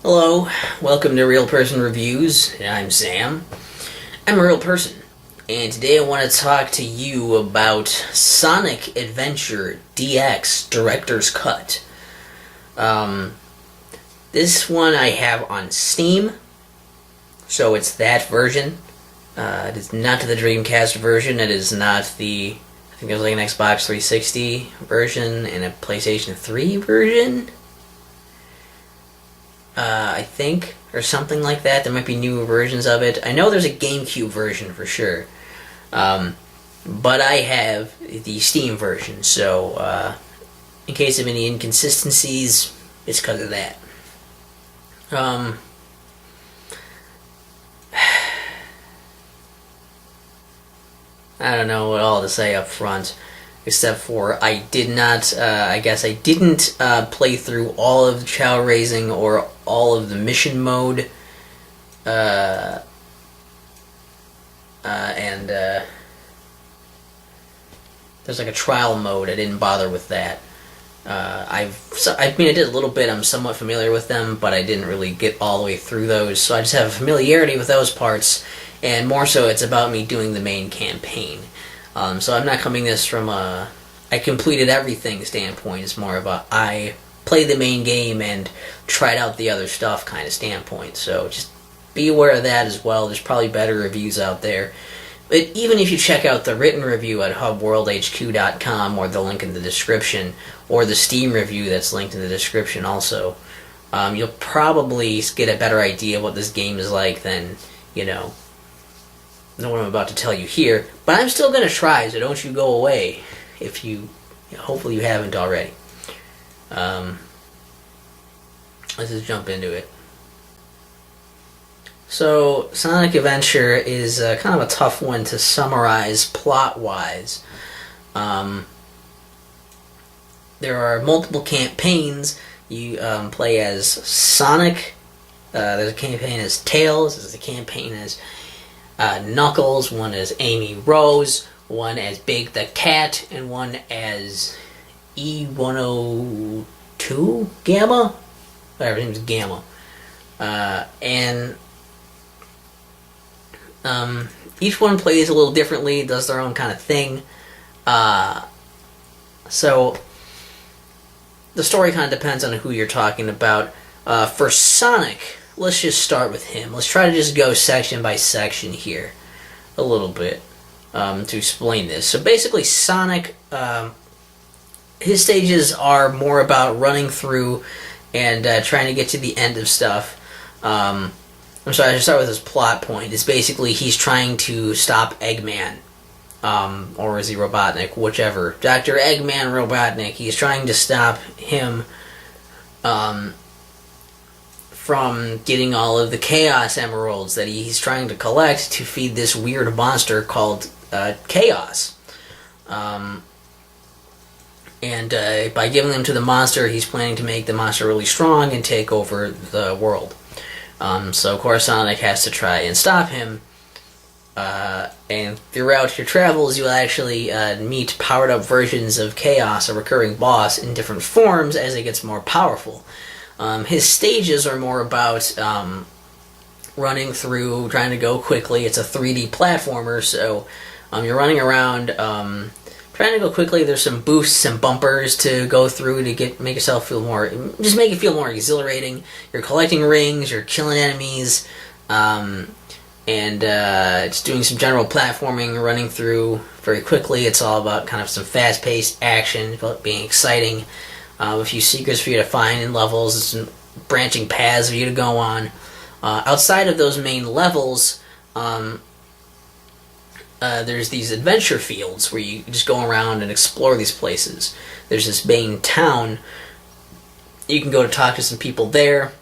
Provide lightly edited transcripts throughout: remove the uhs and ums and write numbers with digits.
Hello, welcome to Real Person Reviews. I'm Sam. I'm a real person, and today I want to talk to you about Sonic Adventure DX Director's Cut. This one I have on Steam, so it's that version. It is not the Dreamcast version. It is not the, I think there's like an Xbox 360 version and a PlayStation 3 version. I think, or something like that. There might be newer versions of it. I know there's a GameCube version for sure. But I have the Steam version, so in case of any inconsistencies, it's because of that. I don't know what all to say up front, except for I did not, I guess I didn't play through all of the Chow Raising or all of the mission mode, and there's like a trial mode. I didn't bother with that. I did a little bit. I'm somewhat familiar with them, but I didn't really get all the way through those. So I just have familiarity with those parts, and more so, it's about me doing the main campaign. So I'm not coming this from a I completed everything standpoint. It's more of a I played the main game and tried out the other stuff kind of standpoint. So just be aware of that as well. There's probably better reviews out there. But even if you check out the written review at hubworldhq.com, or the link in the description, or the Steam review that's linked in the description also, you'll probably get a better idea of what this game is like than, what I'm about to tell you here. But I'm still going to try, so don't you go away if hopefully you haven't already. Let's just jump into it. So, Sonic Adventure is kind of a tough one to summarize plot-wise. There are multiple campaigns. You play as Sonic. There's a campaign as Tails. There's a campaign as Knuckles. One as Amy Rose. One as Big the Cat. And one as E102 Gamma? Whatever, his name is Gamma. Each one plays a little differently, does their own kind of thing. So the story kind of depends on who you're talking about. For Sonic, let's just start with him. Let's try to just go section by section here a little bit to explain this. So basically, Sonic, his stages are more about running through and trying to get to the end of stuff. I'm sorry, I should start with his plot point. It's basically he's trying to stop Eggman. Or is he Robotnik? Whichever. Dr. Eggman Robotnik. He's trying to stop him from getting all of the Chaos Emeralds that he's trying to collect to feed this weird monster called Chaos. And by giving them to the monster, he's planning to make the monster really strong and take over the world. So, of course, Sonic has to try and stop him. And throughout your travels, you'll actually meet powered-up versions of Chaos, a recurring boss, in different forms as it gets more powerful. His stages are more about running through, trying to go quickly. It's a 3D platformer, so you're running around trying to go quickly. There's some boosts and bumpers to go through to make yourself feel more, just make it feel more exhilarating. You're collecting rings, you're killing enemies, and it's doing some general platforming, running through very quickly. It's all about kind of some fast-paced action, about being exciting. A few secrets for you to find in levels, some branching paths for you to go on. Outside of those main levels, there's these adventure fields where you just go around and explore these places. There's this main town. You can go to talk to some people there.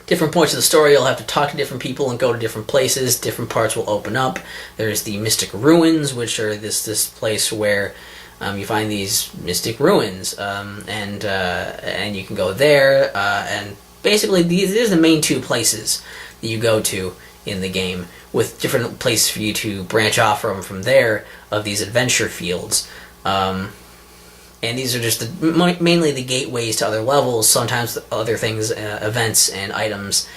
Different points of the story, you'll have to talk to different people and go to different places. Different parts will open up. There's the Mystic Ruins, which are this place where you find these mystic ruins, and you can go there. And basically, these are the main two places that you go to in the game, with different places for you to branch off from there of these adventure fields. And these are just mainly the gateways to other levels, sometimes other things, events and items,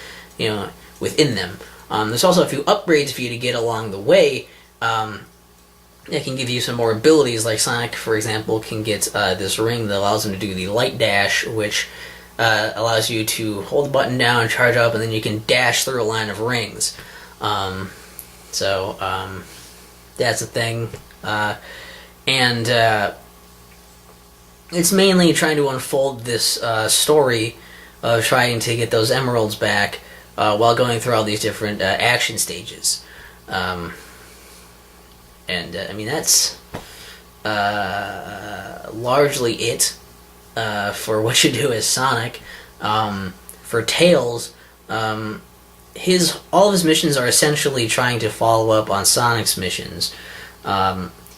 within them. There's also a few upgrades for you to get along the way. It can give you some more abilities, like Sonic, for example, can get this ring that allows him to do the light dash, which allows you to hold the button down, charge up, and then you can dash through a line of rings. So that's a thing. And it's mainly trying to unfold this story of trying to get those emeralds back while going through all these different action stages. That's largely it for what you do as Sonic. For Tails, all of his missions are essentially trying to follow up on Sonic's missions.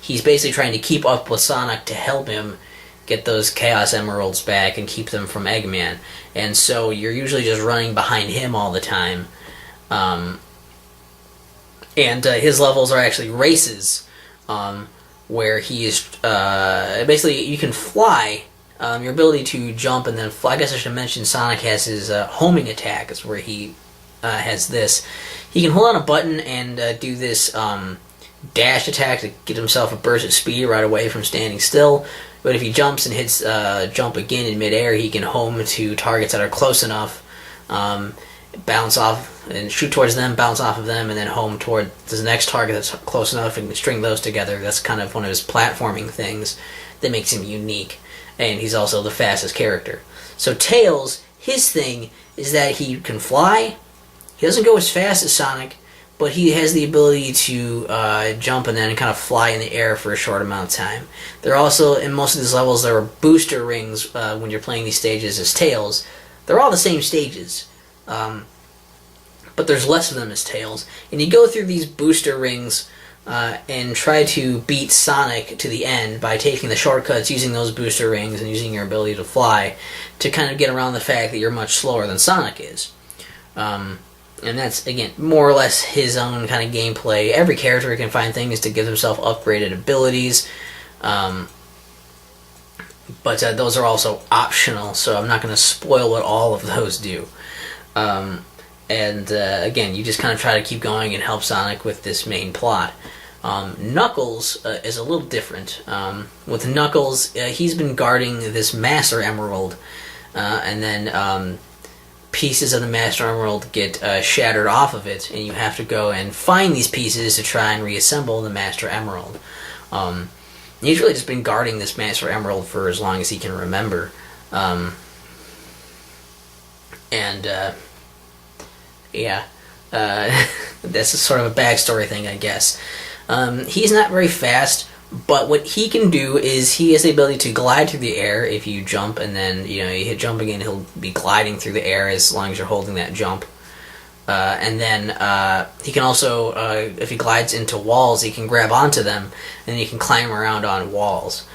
He's basically trying to keep up with Sonic to help him get those Chaos Emeralds back and keep them from Eggman. And so you're usually just running behind him all the time. And his levels are actually races, where he is basically you can fly. Your ability to jump and then fly. I guess I should mention Sonic has his homing attack. Is where he has this. He can hold on a button and do this dash attack to get himself a burst of speed right away from standing still. But if he jumps and hits jump again in midair, he can home to targets that are close enough, bounce off and shoot towards them, bounce off of them, and then home toward the next target that's close enough and string those together. That's kind of one of his platforming things that makes him unique. And he's also the fastest character. So Tails, his thing is that he can fly. He doesn't go as fast as Sonic, but he has the ability to jump and then kind of fly in the air for a short amount of time. There are also, in most of these levels, there are booster rings when you're playing these stages as Tails. They're all the same stages, but there's less of them as Tails. And you go through these booster rings and try to beat Sonic to the end by taking the shortcuts, using those booster rings, and using your ability to fly to kind of get around the fact that you're much slower than Sonic is. And that's, again, more or less his own kind of gameplay. Every character can find things to give himself upgraded abilities, but those are also optional, so I'm not going to spoil what all of those do. Again, you just kind of try to keep going and help Sonic with this main plot. Knuckles is a little different. With Knuckles, he's been guarding this Master Emerald, and then pieces of the Master Emerald get shattered off of it, and you have to go and find these pieces to try and reassemble the Master Emerald. He's really just been guarding this Master Emerald for as long as he can remember. That's a sort of a backstory thing, I guess. He's not very fast, but what he can do is he has the ability to glide through the air if you jump, and then you hit jump again, he'll be gliding through the air as long as you're holding that jump. And then he can also, if he glides into walls, he can grab onto them, and he can climb around on walls.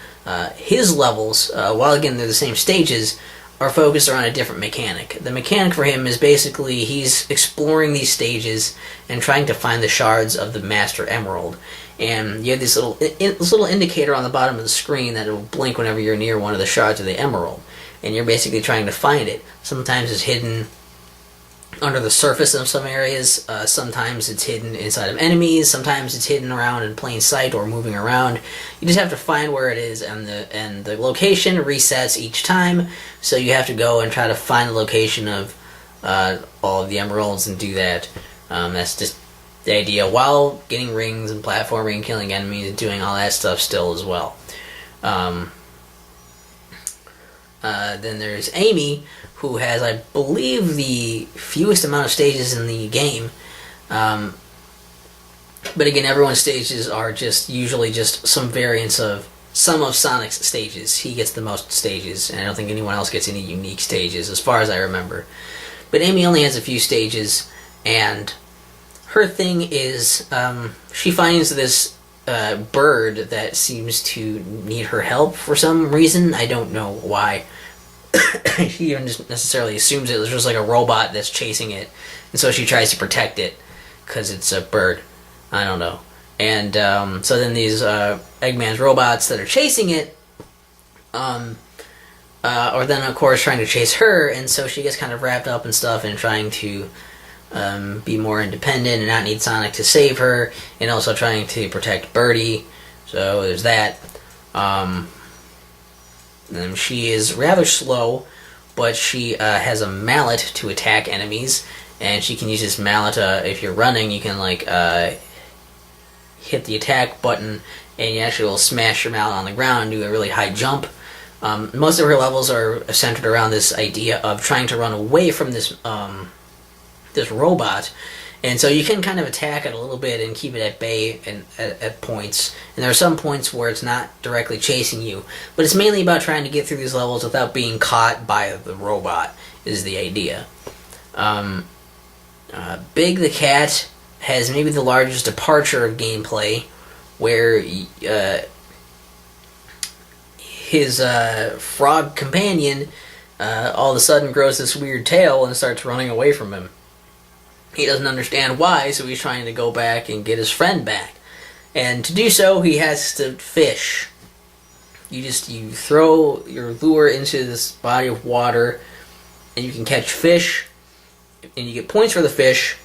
His levels, while again they're the same stages, are focused around a different mechanic. The mechanic for him is basically he's exploring these stages and trying to find the shards of the Master Emerald. And you have this little indicator on the bottom of the screen that will blink whenever you're near one of the shards of the emerald. And you're basically trying to find it. Sometimes it's hidden under the surface of some areas. Sometimes it's hidden inside of enemies. Sometimes it's hidden around in plain sight or moving around. You just have to find where it is, and the location resets each time. So you have to go and try to find the location of all of the emeralds and do that. That's just the idea, while getting rings and platforming and killing enemies and doing all that stuff still as well. Then there's Amy, who has, I believe, the fewest amount of stages in the game. But again, everyone's stages are usually just some variants of some of Sonic's stages. He gets the most stages, and I don't think anyone else gets any unique stages, as far as I remember. But Amy only has a few stages, and her thing is she finds this bird that seems to need her help for some reason. I don't know why. She even just necessarily assumes it was just like a robot that's chasing it, and so she tries to protect it because it's a bird. I don't know. And so then these Eggman's robots that are chasing it Or then, of course, trying to chase her, and so she gets kind of wrapped up in stuff and trying to be more independent and not need Sonic to save her, and also trying to protect Birdie. So there's that. And she is rather slow, but she has a mallet to attack enemies, and she can use this mallet. If you're running, you can hit the attack button, and you actually will smash your mallet on the ground and do a really high jump. Most of her levels are centered around this idea of trying to run away from this robot, and so you can kind of attack it a little bit and keep it at bay and at points. And there are some points where it's not directly chasing you, but it's mainly about trying to get through these levels without being caught by the robot, is the idea. Big the Cat has maybe the largest departure of gameplay, where his frog companion all of a sudden grows this weird tail and starts running away from him. He doesn't understand why, so he's trying to go back and get his friend back. And to do so, he has to fish. You throw your lure into this body of water, and you can catch fish, and you get points for the fish,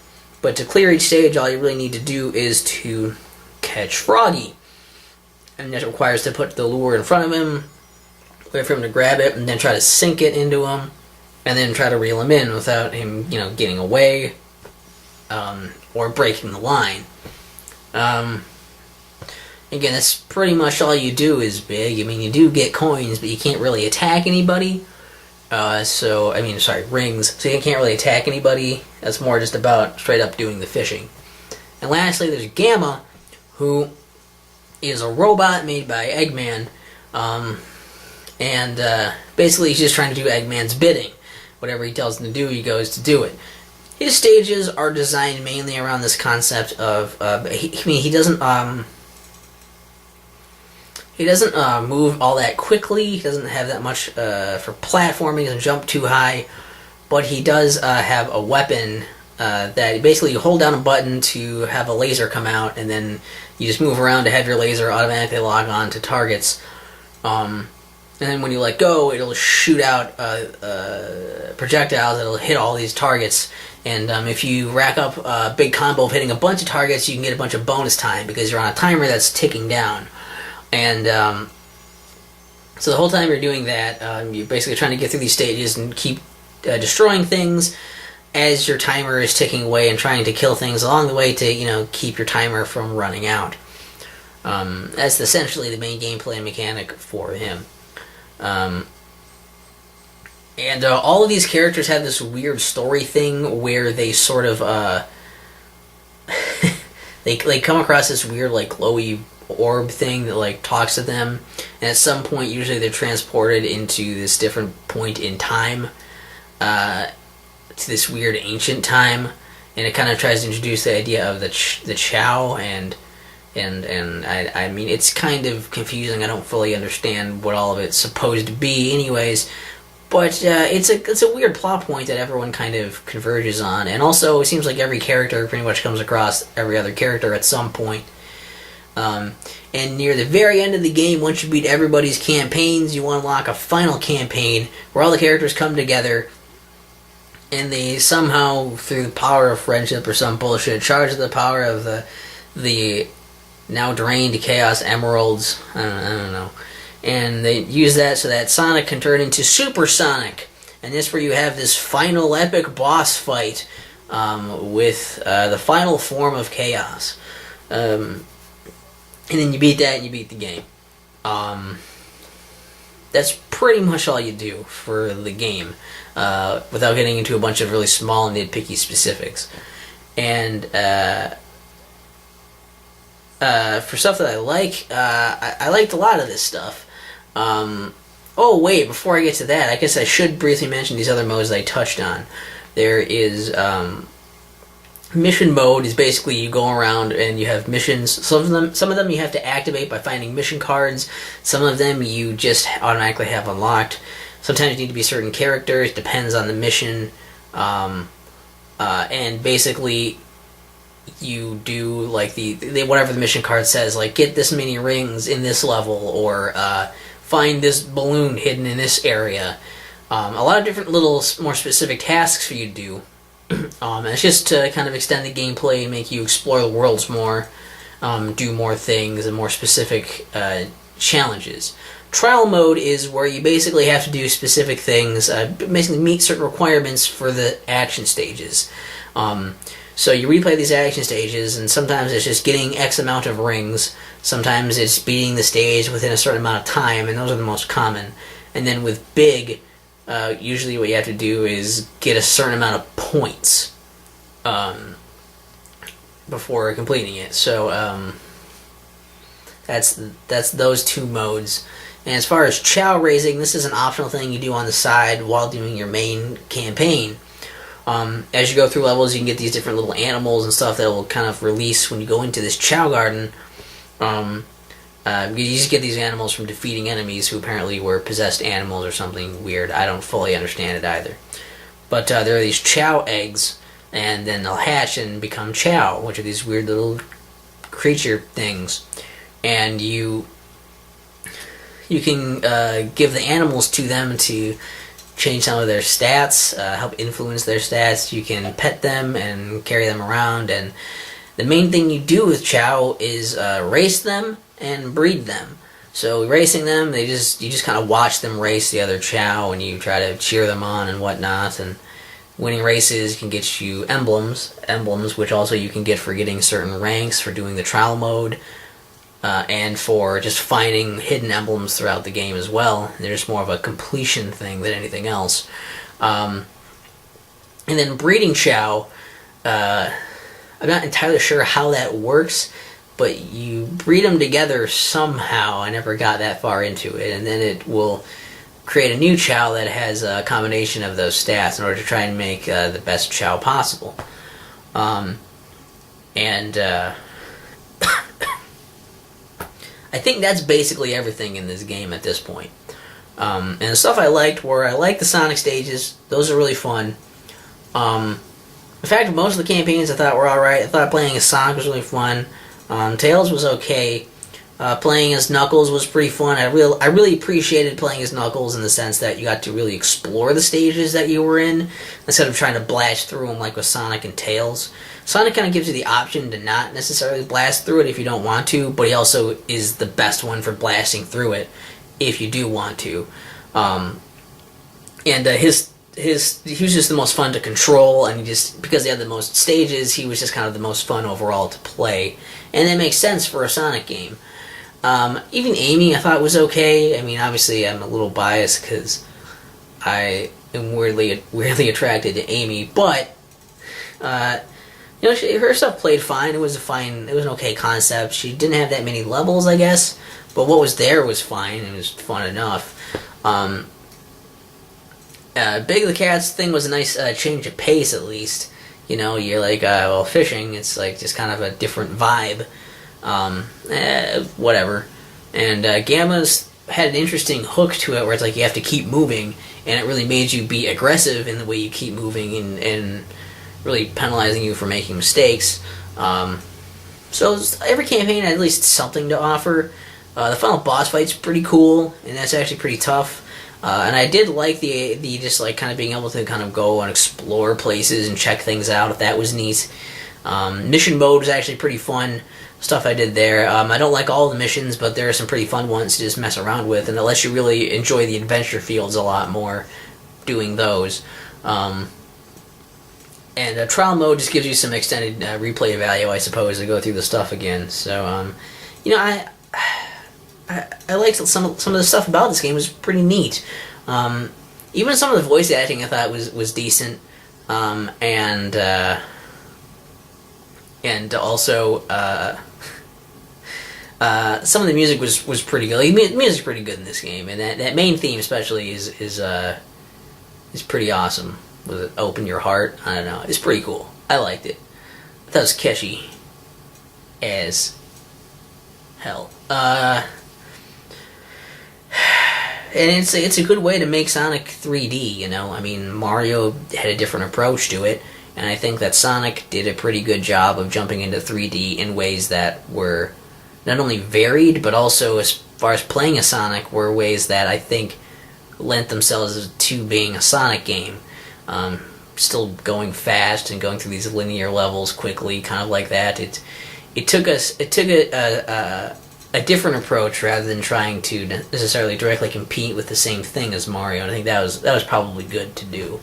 but to clear each stage, all you really need to do is to catch Froggy. And that requires to put the lure in front of him, wait for him to grab it, and then try to sink it into him, and then try to reel him in without him, getting away, or breaking the line. Again, that's pretty much all you do is Big. I mean, you do get coins, but you can't really attack anybody. Rings. So you can't really attack anybody. That's more just about straight up doing the fishing. And lastly, there's Gamma, who is a robot made by Eggman, and basically he's just trying to do Eggman's bidding. Whatever he tells him to do, he goes to do it. His stages are designed mainly around this concept of he doesn't move all that quickly. He doesn't have that much for platforming. He doesn't jump too high, but he does have a weapon that basically you hold down a button to have a laser come out, and then you just move around to have your laser automatically log on to targets. And then when you let go, it'll shoot out projectiles that'll hit all these targets. And if you rack up a big combo of hitting a bunch of targets, you can get a bunch of bonus time because you're on a timer that's ticking down. And so the whole time you're doing that, you're basically trying to get through these stages and keep destroying things as your timer is ticking away, and trying to kill things along the way to keep your timer from running out. That's essentially the main gameplay mechanic for him. And all of these characters have this weird story thing where they sort of they come across this weird glowy orb thing that talks to them, and at some point usually they're transported into this different point in time, to this weird ancient time, and it kind of tries to introduce the idea of the Chow, and I mean, it's kind of confusing. I don't fully understand what all of it's supposed to be anyways, but it's a weird plot point that everyone kind of converges on. And also, it seems like every character pretty much comes across every other character at some point. And near the very end of the game, once you beat everybody's campaigns, you unlock a final campaign where all the characters come together, and they somehow, through the power of friendship or some bullshit, charge the power of the now drained Chaos Emeralds. I don't know. And they use that so that Sonic can turn into Super Sonic. And this is where you have this final epic boss fight with the final form of Chaos. And then you beat that and you beat the game. That's pretty much all you do for the game, without getting into a bunch of really small nitpicky specifics. And for stuff that I like, I liked a lot of this stuff. Oh wait, before I get to that, I guess I should briefly mention these other modes that I touched on. There is mission mode is basically you go around and you have missions. Some of them you have to activate by finding mission cards. Some of them you just automatically have unlocked. Sometimes you need to be certain characters, depends on the mission. And basically you do the whatever the mission card says, get this many rings in this level, or find this balloon hidden in this area. A lot of different little more specific tasks for you to do. And it's just to kind of extend the gameplay and make you explore the worlds more, do more things and more specific challenges. Trial mode is where you basically have to do specific things, basically meet certain requirements for the action stages. So you replay these action stages, and sometimes it's just getting X amount of rings, sometimes it's beating the stage within a certain amount of time, and those are the most common. And then with Big, usually what you have to do is get a certain amount of points before completing it. So that's those two modes. And as far as chow raising, this is an optional thing you do on the side while doing your main campaign. As you go through levels, you can get these different little animals and stuff that will kind of release when you go into this chow garden. You just get these animals from defeating enemies who apparently were possessed animals or something weird. I don't fully understand it either. But there are these chow eggs, and then they'll hatch and become chow, which are these weird little creature things. And you can give the animals to them to change some of their stats, help influence their stats. You can pet them and carry them around, and the main thing you do with chow is race them and breed them. So racing them, you just kind of watch them race the other chow, and you try to cheer them on and whatnot. And winning races can get you emblems, which also you can get for getting certain ranks, for doing the trial mode, and for just finding hidden emblems throughout the game as well. They're just more of a completion thing than anything else. And then breeding chow, I'm not entirely sure how that works, but you breed them together somehow. I never got that far into it, and then it will create a new chow that has a combination of those stats in order to try and make the best chow possible. I think that's basically everything in this game at this point. And the stuff I liked were, I liked the Sonic stages. Those are really fun. In fact, most of the campaigns I thought were alright. I thought playing as Sonic was really fun. Tails was okay. Playing as Knuckles was pretty fun. I really appreciated playing as Knuckles in the sense that you got to really explore the stages that you were in, instead of trying to blast through them like with Sonic and Tails. Sonic kind of gives you the option to not necessarily blast through it if you don't want to, but he also is the best one for blasting through it if you do want to. He was just the most fun to control, and because he had the most stages, he was just kind of the most fun overall to play, and that makes sense for a Sonic game. Even Amy I thought was okay. I mean, obviously I'm a little biased because I am weirdly attracted to Amy, but her stuff played fine. It was an okay concept. She didn't have that many levels, I guess, but what was there was fine. It was fun enough. Big the Cat's thing was a nice change of pace, at least. You're like, fishing, it's like just kind of a different vibe. Whatever. And Gamma's had an interesting hook to it where it's like you have to keep moving, and it really made you be aggressive in the way you keep moving and really penalizing you for making mistakes. So every campaign had at least something to offer. The final boss fight's pretty cool, and that's actually pretty tough. And I did like the just like kind of being able to kind of go and explore places and check things out. That was neat. Mission mode was actually pretty fun. Stuff I did there. I don't like all the missions, but there are some pretty fun ones to just mess around with, and it lets you really enjoy the adventure fields a lot more doing those. And trial mode just gives you some extended replay value, I suppose, to go through the stuff again. So, I liked some of the stuff about this game was pretty neat. Even some of the voice acting I thought was decent, and also some of the music was pretty good. Like, the music's pretty good in this game, and that main theme especially is pretty awesome. Was it Open Your Heart? I don't know. It's pretty cool. I liked it. I thought it was catchy as hell. And it's a good way to make Sonic 3D, I mean, Mario had a different approach to it, and I think that Sonic did a pretty good job of jumping into 3D in ways that were not only varied, but also far as playing a Sonic were ways that I think lent themselves to being a Sonic game. Still going fast and going through these linear levels quickly, kind of like that. It took a different approach rather than trying to necessarily directly compete with the same thing as Mario. And I think that was probably good to do.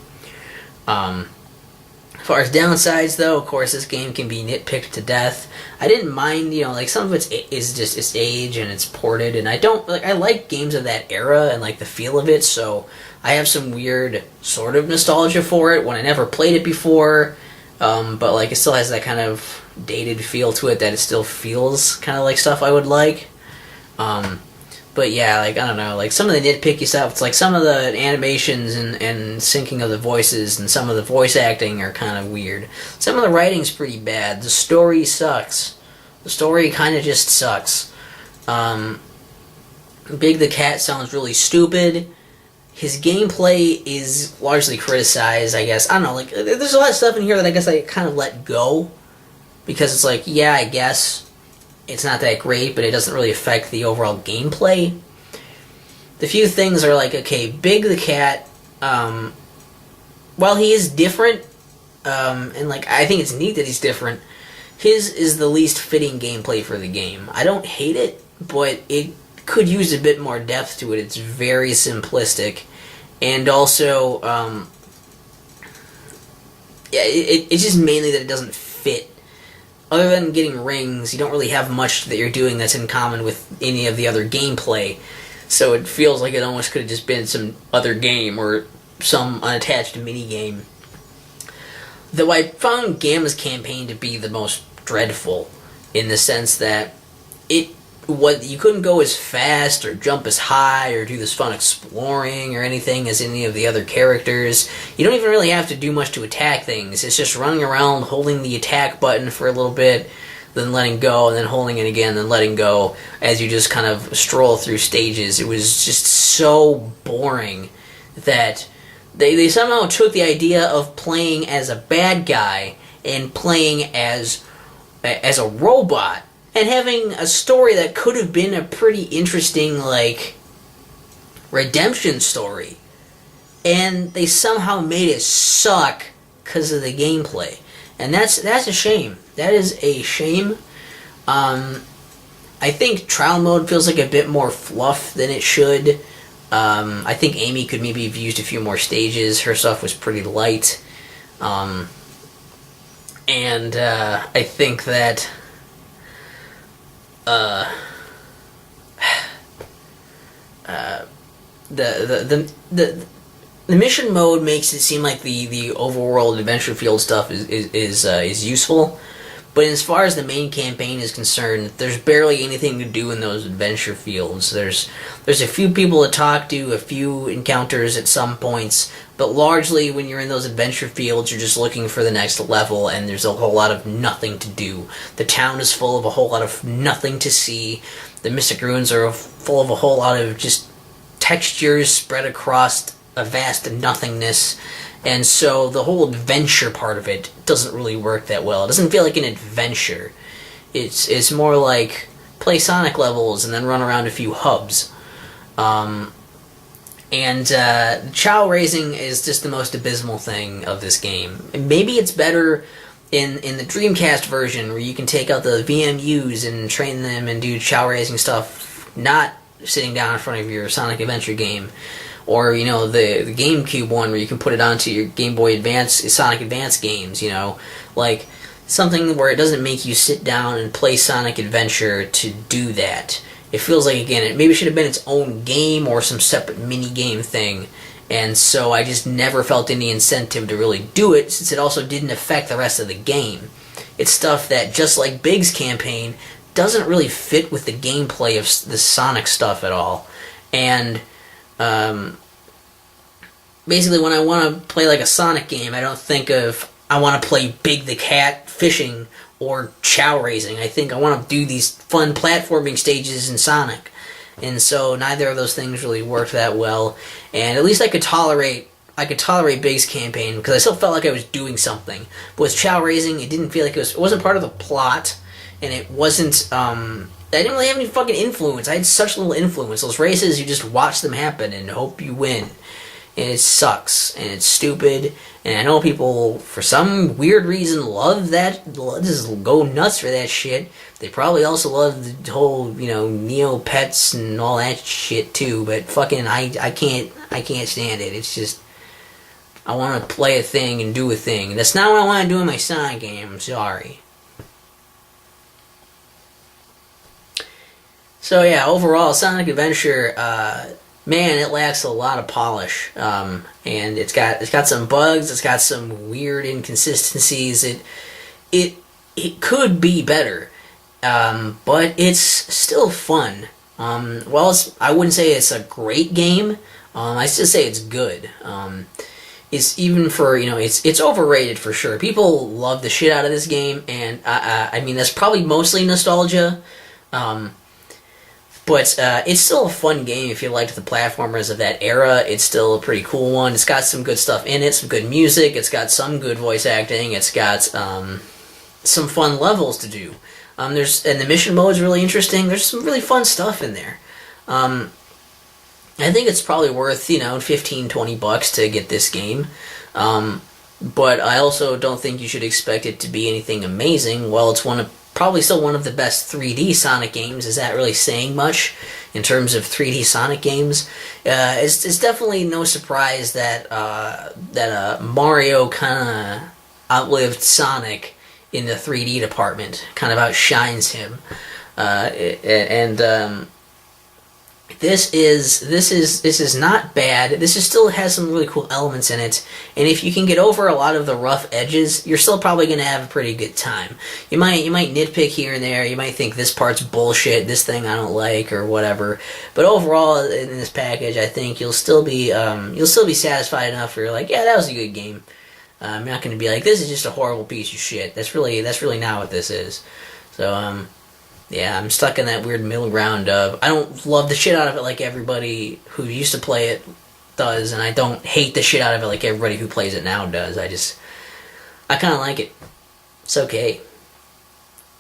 As far as downsides, though, of course, this game can be nitpicked to death. I didn't mind, like some of it is just its age and it's ported, and I like games of that era and like the feel of it. So I have some weird sort of nostalgia for it when I never played it before. But like it still has that kind of dated feel to it that it still feels kind of like stuff I would like. But yeah, like I don't know, like some of the nitpicky stuff, it's like some of the animations and syncing of the voices and some of the voice acting are kind of weird. Some of the writing's pretty bad. The story sucks. The story kind of just sucks. Big the Cat sounds really stupid. His gameplay is largely criticized, I guess. I don't know, like there's a lot of stuff in here that I guess I kind of let go because it's like, yeah, I guess it's not that great, but it doesn't really affect the overall gameplay. The few things are like, okay, Big the Cat, while he is different, and like I think it's neat that he's different, his is the least fitting gameplay for the game. I don't hate it, but it could use a bit more depth to it. It's very simplistic, and also, yeah, it's just mainly that it doesn't fit. Other than getting rings, you don't really have much that you're doing that's in common with any of the other gameplay. So it feels like it almost could have just been some other game or some unattached mini-game. Though I found Gamma's campaign to be the most dreadful, in the sense that you couldn't go as fast or jump as high or do this fun exploring or anything as any of the other characters. You don't even really have to do much to attack things. It's just running around holding the attack button for a little bit, then letting go, and then holding it again, then letting go as you just kind of stroll through stages. It was just so boring that they somehow took the idea of playing as a bad guy and playing as a robot and having a story that could have been a pretty interesting, like, redemption story. And they somehow made it suck because of the gameplay. And that's a shame. That is a shame. I think trial mode feels like a bit more fluff than it should. I think Amy could maybe have used a few more stages. Her stuff was pretty light. And I think that the mission mode makes it seem like the overworld adventure field stuff is useful, but as far as the main campaign is concerned, there's barely anything to do in those adventure fields. There's a few people to talk to, a few encounters at some points, but largely when you're in those adventure fields, you're just looking for the next level, and there's a whole lot of nothing to do. The town is full of a whole lot of nothing to see. The Mystic Ruins are full of a whole lot of just textures spread across a vast nothingness, and so the whole adventure part of it doesn't really work that well. It doesn't feel like an adventure. It's more like play Sonic levels and then run around a few hubs. Chow raising is just the most abysmal thing of this game. And maybe it's better in the Dreamcast version, where you can take out the VMUs and train them and do chow raising stuff, not sitting down in front of your Sonic Adventure game. Or, the GameCube one where you can put it onto your Game Boy Advance, Sonic Advance games, like something where it doesn't make you sit down and play Sonic Adventure to do that. It feels like, again, it maybe should have been its own game or some separate mini-game thing, and so I just never felt any incentive to really do it, since it also didn't affect the rest of the game. It's stuff that, just like Big's campaign, doesn't really fit with the gameplay of the Sonic stuff at all. And basically, when I want to play like a Sonic game, I don't think of, I want to play Big the Cat fishing or chow raising. I think I want to do these fun platforming stages in Sonic. And so neither of those things really worked that well. And at least I could tolerate Big's campaign, because I still felt like I was doing something. But with chow raising, it didn't feel like it wasn't part of the plot, and it wasn't I didn't really have any fucking influence. I had such little influence. Those races, you just watch them happen and hope you win. And it sucks. And it's stupid. And I know people, for some weird reason, love that. Just go nuts for that shit. They probably also love the whole, Neopets and all that shit too. But fucking, I can't stand it. It's just, I want to play a thing and do a thing. That's not what I want to do in my Sonic game. I'm sorry. So yeah, overall, Sonic Adventure, man, it lacks a lot of polish, and it's got some bugs, it's got some weird inconsistencies. It could be better, but it's still fun. I wouldn't say it's a great game. I still say it's good. It's even for it's overrated for sure. People love the shit out of this game, and I mean that's probably mostly nostalgia. But it's still a fun game if you liked the platformers of that era. It's still a pretty cool one. It's got some good stuff in it, some good music. It's got some good voice acting. It's got some fun levels to do. And the mission mode is really interesting. There's some really fun stuff in there. I think it's probably worth $15-20 to get this game. But I also don't think you should expect it to be anything amazing. Well, it's probably still one of the best 3D Sonic games. Is that really saying much in terms of 3D Sonic games? It's definitely no surprise that Mario kind of outlived Sonic in the 3D department, kind of outshines him. This is not bad. This still has some really cool elements in it, and if you can get over a lot of the rough edges, you're still probably going to have a pretty good time. You might nitpick here and there. You might think this part's bullshit, this thing I don't like, or whatever. But overall, in this package, I think you'll still be satisfied enough where you're like, yeah, that was a good game. I'm not going to be like, this is just a horrible piece of shit. That's really not what this is. So yeah, I'm stuck in that weird middle ground of I don't love the shit out of it like everybody who used to play it does, and I don't hate the shit out of it like everybody who plays it now does. I kind of like it. It's okay.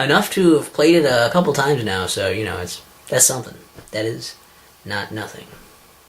Enough to have played it a couple times now, so that's something. That is not nothing.